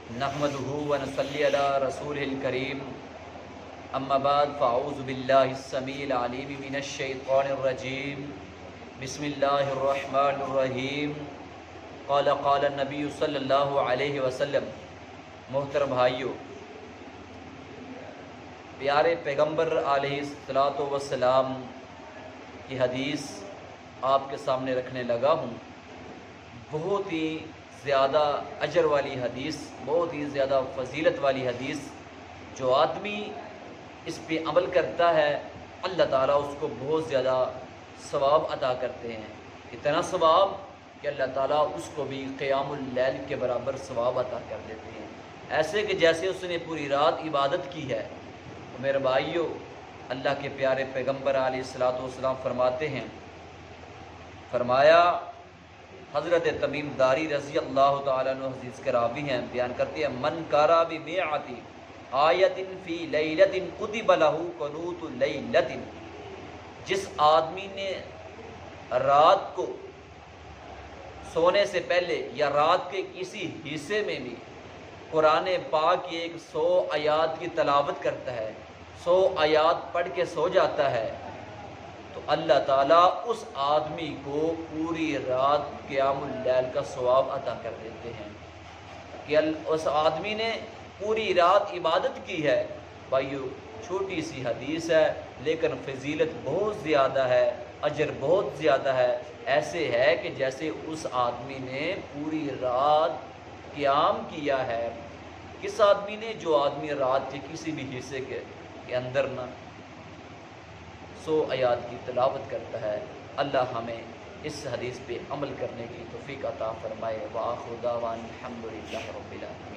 نحمدہ ونصلی علی رسولہ الکریم اما بعد فاعوذ باللہ السمیع العلیم من الشیطان الرجیم بسم اللہ الرحمن الرحیم قال النبی صلی اللہ علیہ وسلم۔ محترم بھائیو، پیارے پیغمبر علیہ الصلوۃ والسلام کی حدیث آپ کے سامنے رکھنے لگا ہوں۔ بہت ہی زیادہ اجر والی حدیث، بہت ہی زیادہ فضیلت والی حدیث، جو آدمی اس پہ عمل کرتا ہے اللہ تعالیٰ اس کو بہت زیادہ ثواب عطا کرتے ہیں۔ اتنا ثواب کہ اللہ تعالیٰ اس کو بھی قیام اللیل کے برابر ثواب عطا کر دیتے ہیں، ایسے کہ جیسے اس نے پوری رات عبادت کی ہے۔ تو میرے بھائیو، اللہ کے پیارے پیغمبر علیہ الصلوۃ والسلام فرماتے ہیں، فرمایا حضرت تمیم داری رضی اللہ تعالیٰ عنہ حدیث کے راوی ہیں، بیان کرتے ہیں، من قرأ بمئۃ آیۃ فی لیلۃ کتب لہ قنوت لیلۃ، جس آدمی نے رات کو سونے سے پہلے یا رات کے کسی حصے میں بھی قرآن پاک کی 100 آیات کی تلاوت کرتا ہے، 100 آیات پڑھ کے سو جاتا ہے، تو اللہ تعالیٰ اس آدمی کو پوری رات قیام اللیل کا ثواب عطا کر دیتے ہیں کہ اس آدمی نے پوری رات عبادت کی ہے۔ بھائیو، چھوٹی سی حدیث ہے لیکن فضیلت بہت زیادہ ہے، اجر بہت زیادہ ہے۔ ایسے ہے کہ جیسے اس آدمی نے پوری رات قیام کیا ہے۔ کس آدمی نے؟ جو آدمی رات کے کسی بھی حصے کے اندر نہ 100 آیات کی تلاوت کرتا ہے۔ اللہ ہمیں اس حدیث پہ عمل کرنے کی توفیق عطا فرمائے۔ وآخر دعوانا الحمدللہ رب العالمین۔